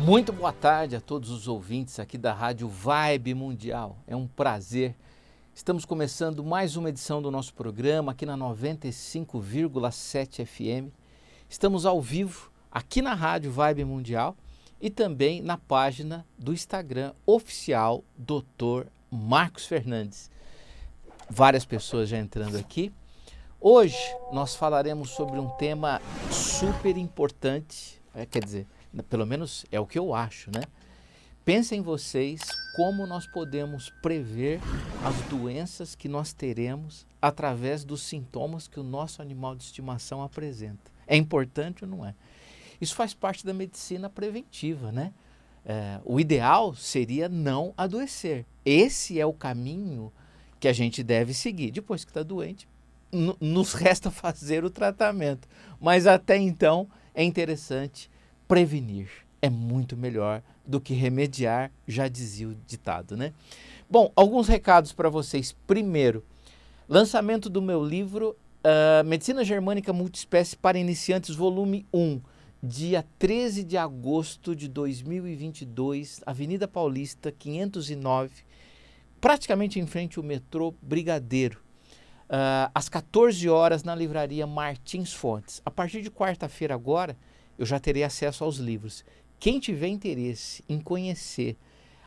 Muito boa tarde a todos os ouvintes aqui da Rádio Vibe Mundial. É um prazer. Estamos começando mais uma edição do nosso programa aqui na 95,7 FM. Estamos ao vivo aqui na Rádio Vibe Mundial e também na página do Instagram oficial Dr. Marcos Fernandes. Várias pessoas já entrando aqui. Hoje nós falaremos sobre um tema super importante, pelo menos é o que eu acho, né? Pensem vocês como nós podemos prever as doenças que nós teremos através dos sintomas que o nosso animal de estimação apresenta. É importante ou não é? Isso faz parte da medicina preventiva, né? O ideal seria não adoecer. Esse é o caminho que a gente deve seguir. Depois que está doente, nos resta fazer o tratamento. Mas até então é interessante prevenir. É muito melhor do que remediar, já dizia o ditado, né? Bom, alguns recados para vocês. Primeiro, lançamento do meu livro Medicina Germânica Multiespécie para Iniciantes, volume 1, dia 13 de agosto de 2022, Avenida Paulista, 509, praticamente em frente ao metrô Brigadeiro. Às 14 horas na livraria Martins Fontes. A partir de quarta-feira agora, eu já terei acesso aos livros. Quem tiver interesse em conhecer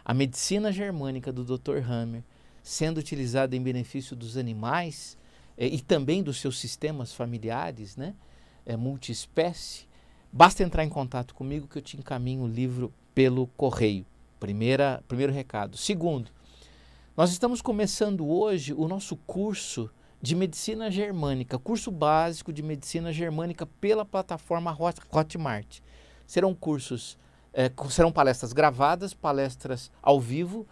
a medicina germânica do Dr. Hammer, sendo utilizada em benefício dos animais e também dos seus sistemas familiares, né, multiespécie, basta entrar em contato comigo que eu te encaminho o livro pelo correio. Primeiro recado. Segundo, nós estamos começando hoje o nosso curso de medicina germânica, curso básico de medicina germânica pela plataforma Hotmart. Serão cursos, serão palestras gravadas, palestras ao vivo,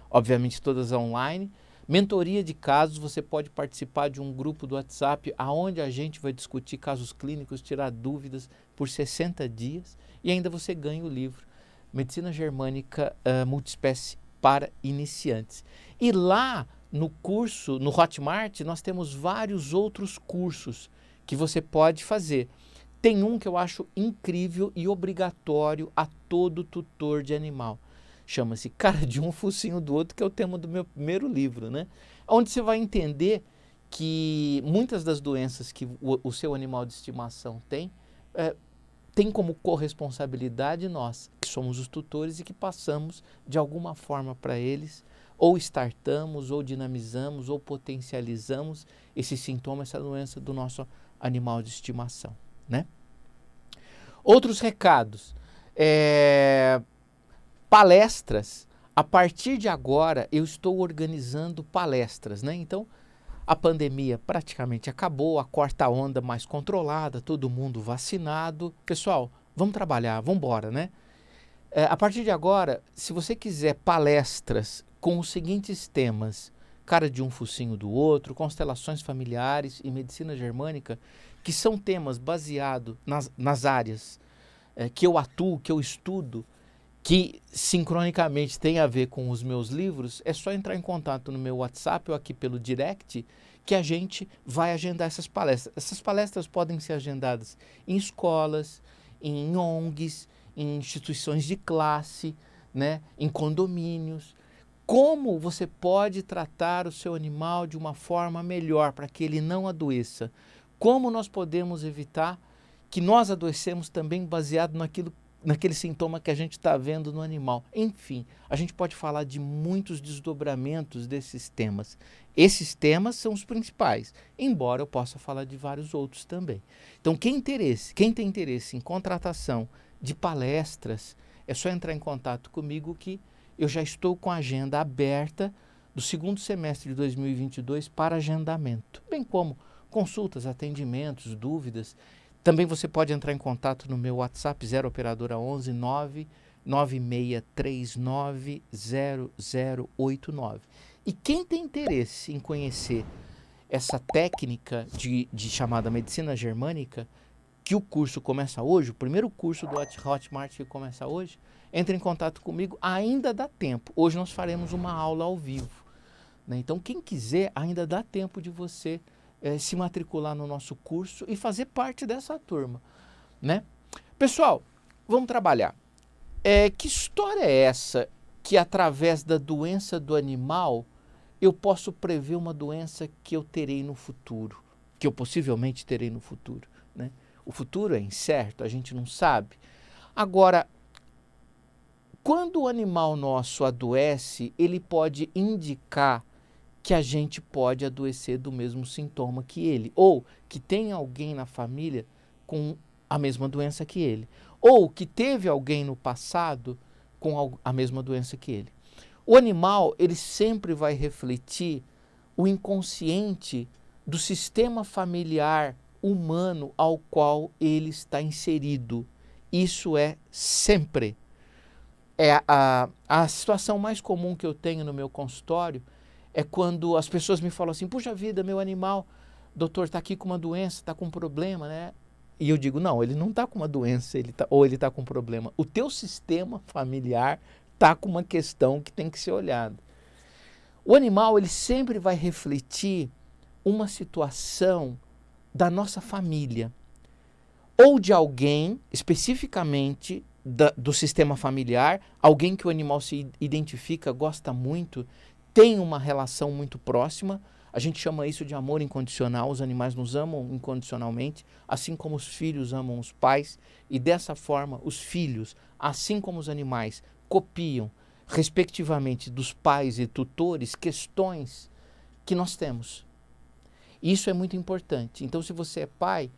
obviamente todas online, mentoria de casos. Você pode participar de um grupo do WhatsApp onde a gente vai discutir casos clínicos, tirar dúvidas por 60 dias e ainda você ganha o livro Medicina Germânica Multiespécie para Iniciantes. E lá no curso, no Hotmart, nós temos vários outros cursos que você pode fazer. Tem um que eu acho incrível e obrigatório a todo tutor de animal. Chama-se Cara de um Focinho do Outro, que é o tema do meu primeiro livro, né? Onde você vai entender que muitas das doenças que o seu animal de estimação tem como corresponsabilidade nós, que somos os tutores e que passamos de alguma forma para eles, ou startamos, ou dinamizamos, ou potencializamos esse sintoma, essa doença do nosso animal de estimação, né? Outros recados. Palestras. A partir de agora, eu estou organizando palestras, né? Então, a pandemia praticamente acabou, a quarta onda mais controlada, todo mundo vacinado. Pessoal, vamos trabalhar, vamos embora, né? A partir de agora, se você quiser palestras com os seguintes temas: cara de um focinho do outro, constelações familiares e medicina germânica, que são temas baseados nas áreas que eu atuo, que eu estudo, que sincronicamente tem a ver com os meus livros, é só entrar em contato no meu WhatsApp ou aqui pelo direct que a gente vai agendar essas palestras. Essas palestras podem ser agendadas em escolas, em ONGs, em instituições de classe, né, em condomínios. Como você pode tratar o seu animal de uma forma melhor para que ele não adoeça? Como nós podemos evitar que nós adoecemos também baseado naquele sintoma que a gente está vendo no animal? Enfim, a gente pode falar de muitos desdobramentos desses temas. Esses temas são os principais, embora eu possa falar de vários outros também. Então, quem tem interesse em contratação de palestras, é só entrar em contato comigo que eu já estou com a agenda aberta do segundo semestre de 2022 para agendamento, bem como consultas, atendimentos, dúvidas. Também você pode entrar em contato no meu WhatsApp 0 operadora 11 99639 0089. E quem tem interesse em conhecer essa técnica de chamada medicina germânica, que o curso começa hoje, o primeiro curso do Hotmart que começa hoje, entre em contato comigo, ainda dá tempo. Hoje nós faremos uma aula ao vivo, né? Então, quem quiser, ainda dá tempo de você se matricular no nosso curso e fazer parte dessa turma, né? Pessoal, vamos trabalhar. Que história é essa que através da doença do animal eu posso prever uma doença que eu terei no futuro, que eu possivelmente terei no futuro, né? O futuro é incerto, a gente não sabe. Agora, quando o animal nosso adoece, ele pode indicar que a gente pode adoecer do mesmo sintoma que ele, ou que tem alguém na família com a mesma doença que ele, ou que teve alguém no passado com a mesma doença que ele. O animal, ele sempre vai refletir o inconsciente do sistema familiar humano ao qual ele está inserido. Isso é sempre. A situação mais comum que eu tenho no meu consultório é quando as pessoas me falam assim, puxa vida, meu animal, doutor, está aqui com uma doença, está com um problema, né? E eu digo, não, ele não está com uma doença, ou ele está com um problema. O teu sistema familiar está com uma questão que tem que ser olhada. O animal, ele sempre vai refletir uma situação da nossa família, ou de alguém, especificamente do sistema familiar, alguém que o animal se identifica, gosta muito, tem uma relação muito próxima. A gente chama isso de amor incondicional. Os animais nos amam incondicionalmente, assim como os filhos amam os pais, e dessa forma os filhos, assim como os animais, copiam, respectivamente, dos pais e tutores, questões que nós temos. Isso é muito importante. Então, se você é pai,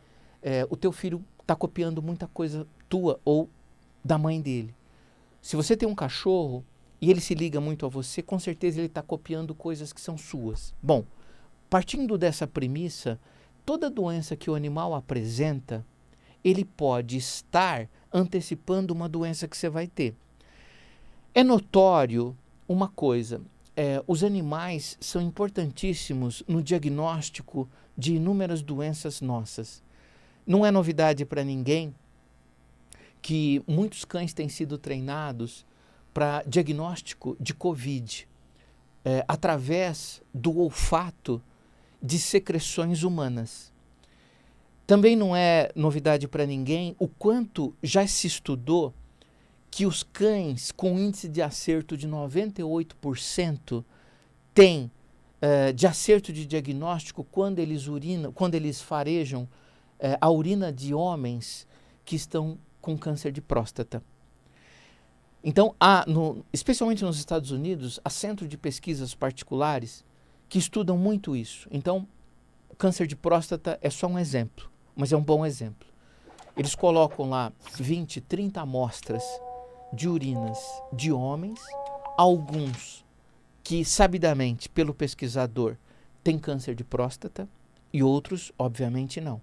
o teu filho está copiando muita coisa tua ou da mãe dele. Se você tem um cachorro e ele se liga muito a você, com certeza ele está copiando coisas que são suas. Bom, partindo dessa premissa, toda doença que o animal apresenta, ele pode estar antecipando uma doença que você vai ter. É notório uma coisa, os animais são importantíssimos no diagnóstico de inúmeras doenças nossas. Não é novidade para ninguém que muitos cães têm sido treinados para diagnóstico de Covid, através do olfato de secreções humanas. Também não é novidade para ninguém o quanto já se estudou que os cães com índice de acerto de 98% têm de acerto de diagnóstico quando eles farejam a urina de homens que estão com câncer de próstata. Então, especialmente nos Estados Unidos, há centros de pesquisas particulares que estudam muito isso. Então, o câncer de próstata é só um exemplo, mas é um bom exemplo. Eles colocam lá 20, 30 amostras de urinas de homens, alguns que, sabidamente, pelo pesquisador, têm câncer de próstata e outros, obviamente, não.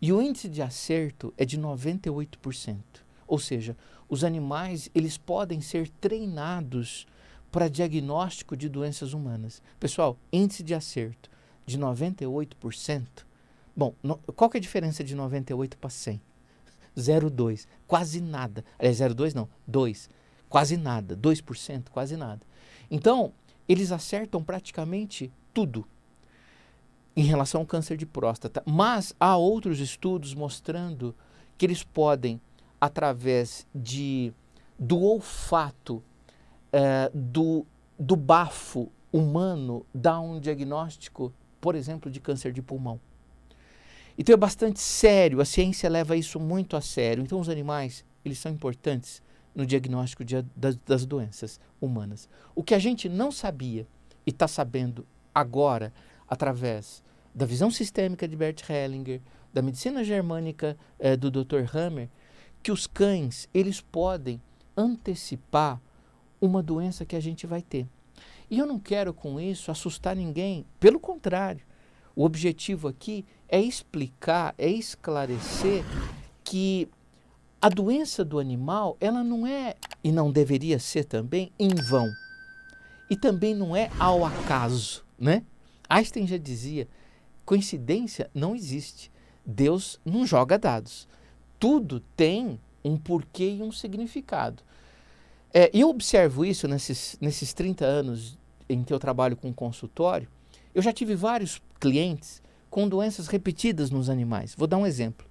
E o índice de acerto é de 98%. Ou seja, os animais, eles podem ser treinados para diagnóstico de doenças humanas. Pessoal, índice de acerto de 98%. Bom, qual que é a diferença de 98 para 100? 0,2, quase nada. 0,2 não, 2, quase nada. 2%, quase nada. Então, eles acertam praticamente tudo em relação ao câncer de próstata. Mas há outros estudos mostrando que eles podem, através do olfato, do bafo humano, dar um diagnóstico, por exemplo, de câncer de pulmão. Então é bastante sério, a ciência leva isso muito a sério. Então os animais, eles são importantes no diagnóstico das doenças humanas. O que a gente não sabia e está sabendo agora, através da visão sistêmica de Bert Hellinger, da medicina germânica do Dr. Hammer, que os cães, eles podem antecipar uma doença que a gente vai ter. E eu não quero com isso assustar ninguém, pelo contrário. O objetivo aqui é explicar, é esclarecer que a doença do animal, ela não é, e não deveria ser também, em vão. E também não é ao acaso, né? Einstein já dizia, coincidência não existe. Deus não joga dados. Tudo tem um porquê e um significado. E eu observo isso nesses 30 anos em que eu trabalho com consultório. Eu já tive vários clientes com doenças repetidas nos animais. Vou dar um exemplo.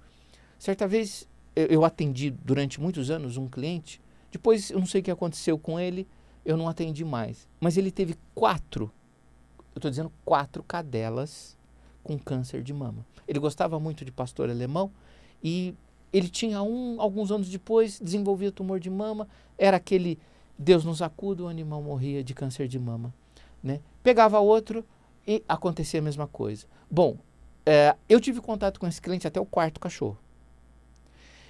Certa vez eu atendi durante muitos anos um cliente Depois, eu não sei o que aconteceu com ele, eu não atendi mais. Mas ele teve 4, eu estou dizendo 4 cadelas com câncer de mama. Ele gostava muito de pastor alemão e ele tinha alguns anos depois, desenvolvia tumor de mama, era aquele Deus nos acuda, o animal morria de câncer de mama. Né? Pegava outro e acontecia a mesma coisa. Bom, eu tive contato com esse cliente até o 4º cachorro.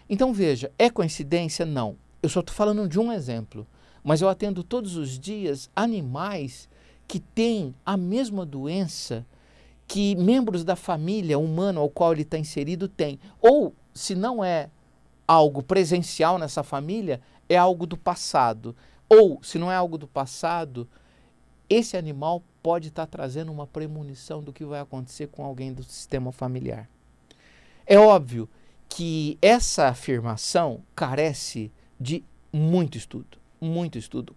Então veja, é coincidência? Não. Eu só estou falando de um exemplo, mas eu atendo todos os dias animais que têm a mesma doença que membros da família humana ao qual ele está inserido têm. Ou, se não é algo presencial nessa família, é algo do passado. Ou, se não é algo do passado, esse animal pode estar trazendo uma premonição do que vai acontecer com alguém do sistema familiar. É óbvio que essa afirmação carece de muito estudo,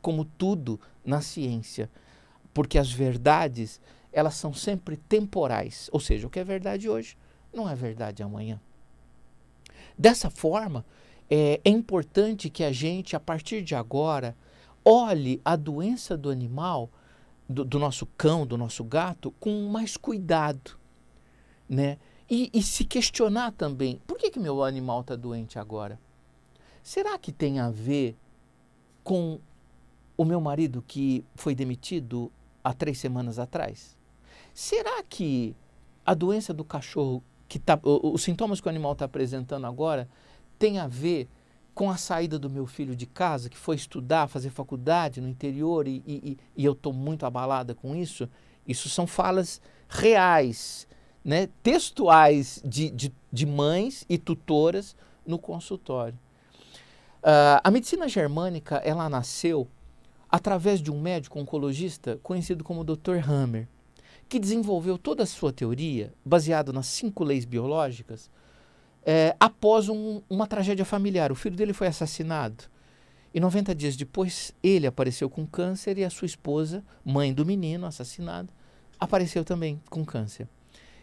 como tudo na ciência, porque as verdades, elas são sempre temporais, ou seja, o que é verdade hoje não é verdade amanhã. Dessa forma, é importante que a gente, a partir de agora, olhe a doença do animal, do nosso cão, do nosso gato, com mais cuidado, né? E se questionar também, por que meu animal está doente agora? Será que tem a ver com o meu marido que foi demitido há 3 semanas atrás? Será que a doença do cachorro, os sintomas que o animal está apresentando agora, tem a ver com a saída do meu filho de casa, que foi estudar, fazer faculdade no interior e eu estou muito abalada com isso? Isso são falas reais, né, textuais de mães e tutoras no consultório. A medicina germânica, ela nasceu através de um médico oncologista conhecido como Dr. Hammer, que desenvolveu toda a sua teoria, baseado nas 5 leis biológicas, após uma tragédia familiar. O filho dele foi assassinado e 90 dias depois ele apareceu com câncer e a sua esposa, mãe do menino assassinado, apareceu também com câncer.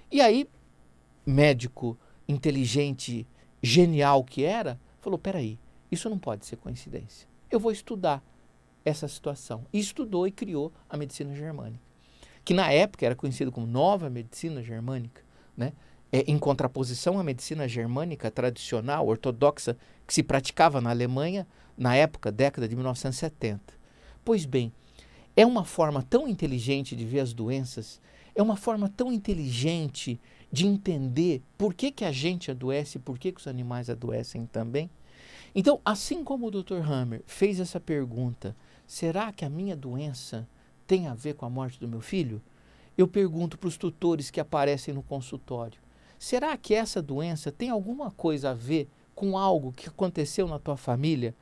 E aí, médico inteligente, genial que era, falou, peraí, isso não pode ser coincidência. Eu vou estudar essa situação. E estudou e criou a medicina germânica, que na época era conhecida como Nova Medicina Germânica, né? Em contraposição à medicina germânica tradicional, ortodoxa, que se praticava na Alemanha na época, década de 1970. Pois bem, é uma forma tão inteligente de ver as doenças, é uma forma tão inteligente de entender por que a gente adoece e por que os animais adoecem também. Então, assim como o Dr. Hammer fez essa pergunta, será que a minha doença tem a ver com a morte do meu filho? Eu pergunto para os tutores que aparecem no consultório, será que essa doença tem alguma coisa a ver com algo que aconteceu na tua família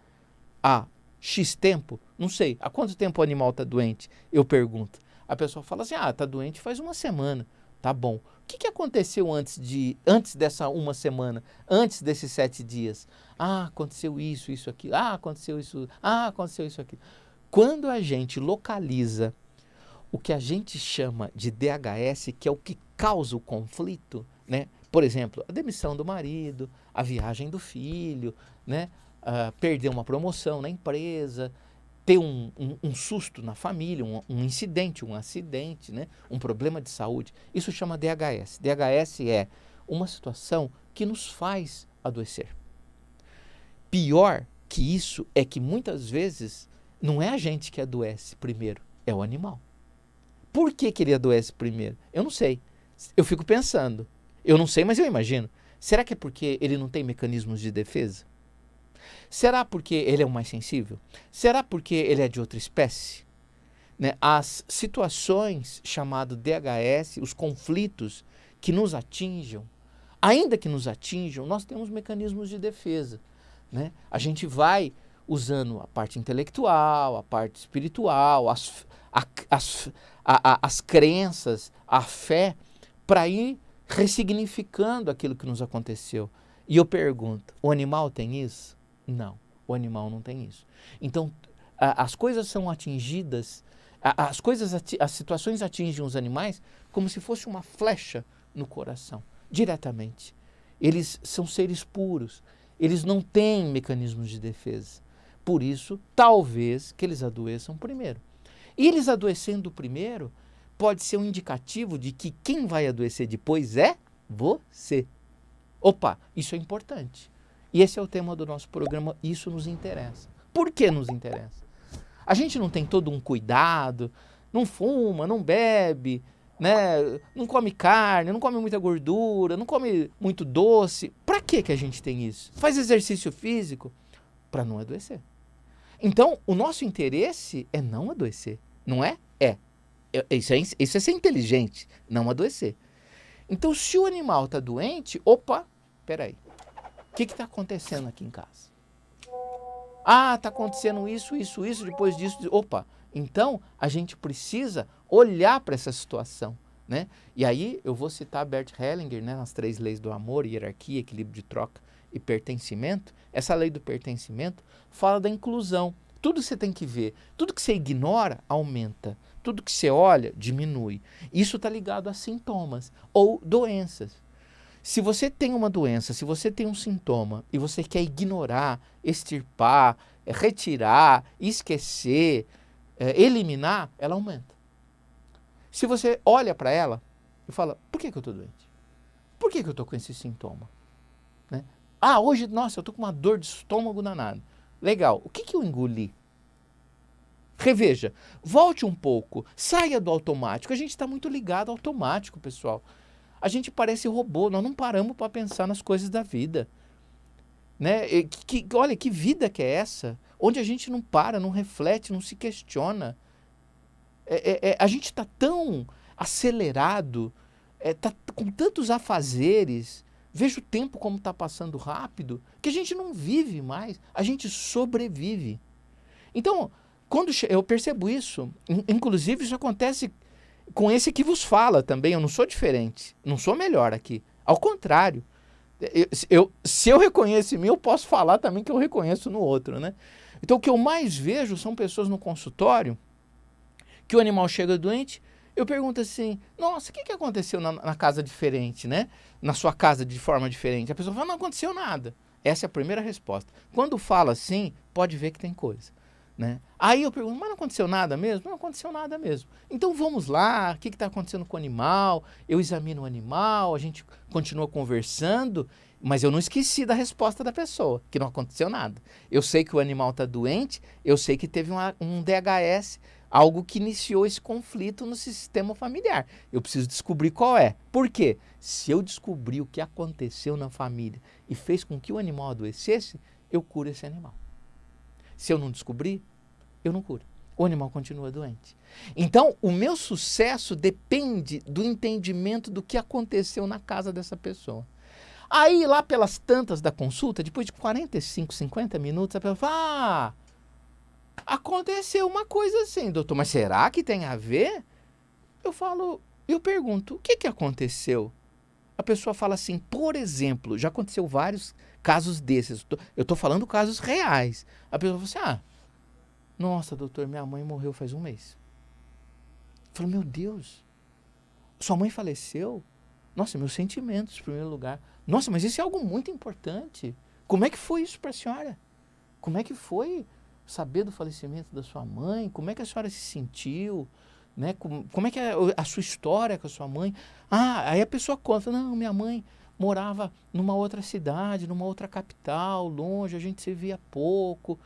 há X tempo? Não sei, há quanto tempo o animal está doente? Eu pergunto. A pessoa fala assim, está doente faz 1 semana. Tá bom. O que aconteceu antes dessa 1 semana, antes desses 7 dias? Aconteceu isso, aquilo. Aconteceu isso aquilo. Quando a gente localiza o que a gente chama de DHS, que é o que causa o conflito, né? Por exemplo, a demissão do marido, a viagem do filho, né? Perder uma promoção na empresa, ter um susto na família, um incidente, um acidente, né? Um problema de saúde. Isso chama DHS. DHS é uma situação que nos faz adoecer. Pior que isso é que muitas vezes não é a gente que adoece primeiro, é o animal. Por que ele adoece primeiro? Eu não sei. Eu fico pensando. Eu não sei, mas eu imagino. Será que é porque ele não tem mecanismos de defesa? Será porque ele é o mais sensível? Será porque ele é de outra espécie? Né? As situações chamadas DHS, os conflitos que nos atinjam, ainda que nos atinjam, nós temos mecanismos de defesa. Né? A gente vai usando a parte intelectual, a parte espiritual, as crenças, a fé, para ir ressignificando aquilo que nos aconteceu. E eu pergunto, o animal tem isso? Não, o animal não tem isso. Então, as coisas são atingidas, as situações atingem os animais como se fosse uma flecha no coração, diretamente. Eles são seres puros, eles não têm mecanismos de defesa. Por isso, talvez que eles adoeçam primeiro. E eles adoecendo primeiro, pode ser um indicativo de que quem vai adoecer depois é você. Opa, isso é importante. E esse é o tema do nosso programa, isso nos interessa. Por que nos interessa? A gente não tem todo um cuidado, não fuma, não bebe, né? Não come carne, não come muita gordura, não come muito doce. Para que a gente tem isso? Faz exercício físico para não adoecer. Então, o nosso interesse é não adoecer, não é? Isso é ser inteligente, não adoecer. Então, se o animal está doente, opa, peraí, o que está acontecendo aqui em casa? Ah, está acontecendo isso, depois disso, opa. Então, a gente precisa olhar para essa situação, né? E aí, eu vou citar Bert Hellinger, né, nas 3 leis do amor, hierarquia, equilíbrio de troca e pertencimento. Essa lei do pertencimento fala da inclusão. Tudo que você tem que ver, tudo que você ignora, aumenta. Tudo que você olha, diminui. Isso está ligado a sintomas ou doenças. Se você tem uma doença, se você tem um sintoma e você quer ignorar, extirpar, retirar, esquecer, eliminar, ela aumenta. Se você olha para ela e fala, por que eu estou doente? Por que eu estou com esse sintoma? Né? Ah, hoje, nossa, eu estou com uma dor de estômago danada. Legal, o que eu engoli? Reveja, volte um pouco, saia do automático. A gente está muito ligado ao automático, pessoal. A gente parece robô, nós não paramos para pensar nas coisas da vida. Né? Olha, que vida que é essa? Onde a gente não para, não reflete, não se questiona. A gente está tão acelerado, está com tantos afazeres, veja o tempo como está passando rápido, que a gente não vive mais, a gente sobrevive. Então, quando eu percebo isso, inclusive isso acontece com esse que vos fala também, eu não sou diferente, não sou melhor aqui, ao contrário, se eu reconheço em mim, eu posso falar também que eu reconheço no outro, né? Então o que eu mais vejo são pessoas no consultório, que o animal chega doente, eu pergunto assim, nossa, o que aconteceu na casa diferente, né? Na sua casa de forma diferente? A pessoa fala, não aconteceu nada. Essa é a primeira resposta. Quando fala assim, pode ver que tem coisa. Né? Aí eu pergunto, mas não aconteceu nada mesmo? Não aconteceu nada mesmo. Então vamos lá, o que está acontecendo com o animal? Eu examino o animal, a gente continua conversando, mas eu não esqueci da resposta da pessoa, que não aconteceu nada. Eu sei que o animal está doente, eu sei que teve um DHS, algo que iniciou esse conflito no sistema familiar. Eu preciso descobrir qual é. Por quê? Se eu descobrir o que aconteceu na família e fez com que o animal adoecesse, eu curo esse animal. Se eu não descobrir, eu não curo. O animal continua doente. Então, o meu sucesso depende do entendimento do que aconteceu na casa dessa pessoa. Aí, lá pelas tantas da consulta, depois de 45, 50 minutos, a pessoa fala, aconteceu uma coisa assim, doutor, mas será que tem a ver? Eu pergunto, o que aconteceu? A pessoa fala assim, por exemplo, já aconteceu vários casos desses, eu estou falando casos reais. A pessoa fala assim, nossa, doutor, minha mãe morreu faz um mês. Eu falo, meu Deus, sua mãe faleceu? Nossa, meus sentimentos, em primeiro lugar. Nossa, mas isso é algo muito importante. Como é que foi isso para a senhora? Como é que foi saber do falecimento da sua mãe? Como é que a senhora se sentiu? Né? Como é que é a sua história com a sua mãe? Aí a pessoa conta, não, minha mãe morava numa outra cidade, numa outra capital, longe, a gente se via pouco,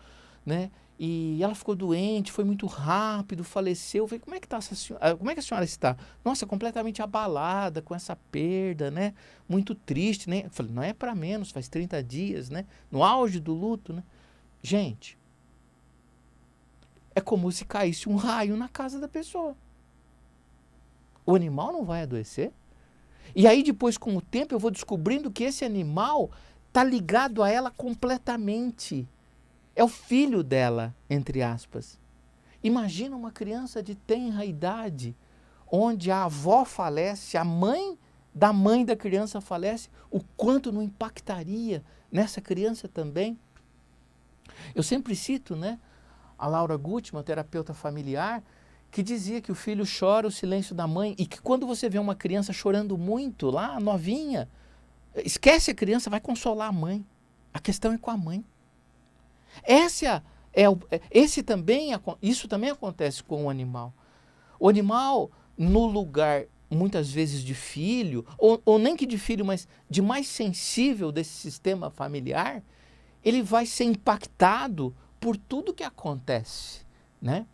né? E ela ficou doente, foi muito rápido, faleceu. Eu falei, como é que a senhora está? Nossa, completamente abalada com essa perda, né? Muito triste, né? Eu falei, não é para menos, faz 30 dias, né? No auge do luto, né? Gente, é como se caísse um raio na casa da pessoa. O animal não vai adoecer? E aí depois, com o tempo, eu vou descobrindo que esse animal está ligado a ela completamente. É o filho dela, entre aspas. Imagina uma criança de tenra idade, onde a avó falece, a mãe da criança falece, o quanto não impactaria nessa criança também. Eu sempre cito, né, a Laura Gutman, terapeuta familiar, que dizia que o filho chora o silêncio da mãe e que quando você vê uma criança chorando muito lá, novinha, esquece a criança, vai consolar a mãe. A questão é com a mãe. Essa Isso também acontece com o animal. O animal, no lugar, muitas vezes, de filho, ou nem que de filho, mas de mais sensível desse sistema familiar, ele vai ser impactado por tudo que acontece, né?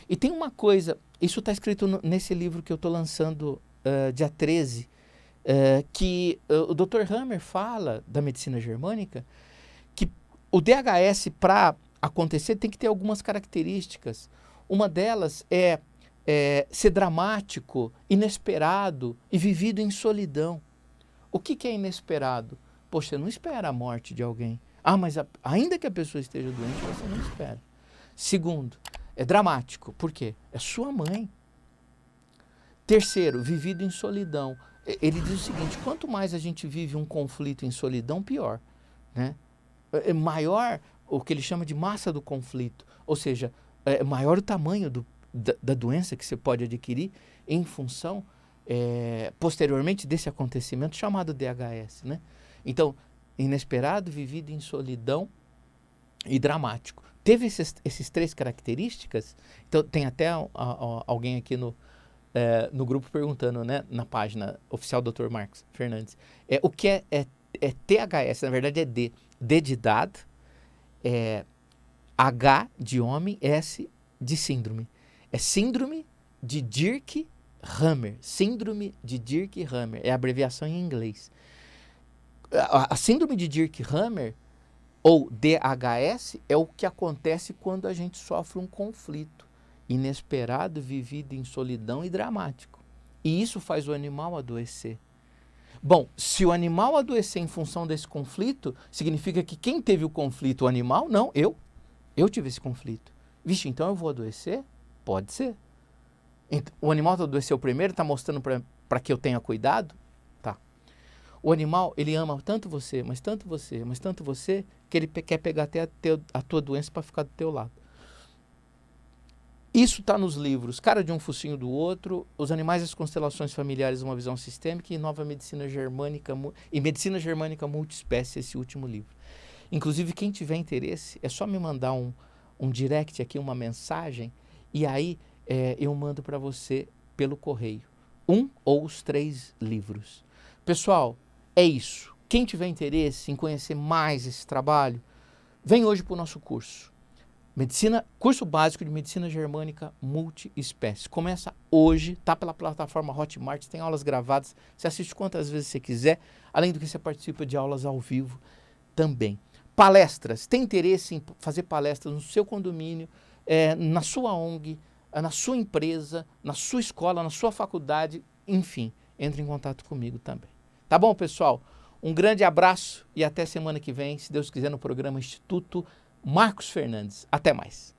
E tem uma coisa, isso está escrito nesse livro que eu estou lançando dia 13, que o Dr. Hammer fala da medicina germânica, que o DHS, para acontecer, tem que ter algumas características. Uma delas é ser dramático, inesperado e vivido em solidão. O que é inesperado? Poxa, você não espera a morte de alguém. Mas ainda que a pessoa esteja doente, você não espera. Segundo, é dramático. Por quê? É sua mãe. Terceiro, vivido em solidão. Ele diz o seguinte, quanto mais a gente vive um conflito em solidão, pior, né? É maior o que ele chama de massa do conflito. Ou seja, é maior o tamanho da doença que você pode adquirir em função, posteriormente, desse acontecimento chamado DHS, né? Então, inesperado, vivido em solidão e dramático. Teve esses três características. Então, tem até alguém aqui no grupo perguntando, né, na página oficial do Dr. Marcos Fernandes. O que é THS? Na verdade é D. D de dado, H de homem, S de síndrome. É síndrome de Dirk-Hammer. Síndrome de Dirk-Hammer. É a abreviação em inglês. A síndrome de Dirk-Hammer, ou DHS, é o que acontece quando a gente sofre um conflito inesperado, vivido em solidão e dramático. E isso faz o animal adoecer. Bom, se o animal adoecer em função desse conflito, significa que quem teve o conflito, o animal? Não, eu. Eu tive esse conflito. Vixe, então eu vou adoecer? Pode ser. O animal adoeceu primeiro, está mostrando para que eu tenha cuidado? Tá. O animal, ele ama tanto você, mas tanto você, mas tanto você, que ele quer pegar até a tua doença para ficar do teu lado. Isso está nos livros Cara de um Focinho do Outro, Os Animais e as Constelações Familiares, Uma Visão Sistêmica e Nova Medicina Germânica e Medicina Germânica Multiespécie, esse último livro. Inclusive, quem tiver interesse, é só me mandar um direct aqui, uma mensagem, e aí eu mando para você pelo correio. Um ou os 3 livros. Pessoal, é isso. Quem tiver interesse em conhecer mais esse trabalho, vem hoje para o nosso curso. Curso básico de Medicina Germânica Multiespécie. Começa hoje, tá pela plataforma Hotmart, tem aulas gravadas, você assiste quantas vezes você quiser, além do que você participa de aulas ao vivo também. Palestras, tem interesse em fazer palestras no seu condomínio, na sua ONG, na sua empresa, na sua escola, na sua faculdade, enfim, entre em contato comigo também. Tá bom, pessoal? Um grande abraço e até semana que vem, se Deus quiser, no programa Instituto Marcos Fernandes. Até mais.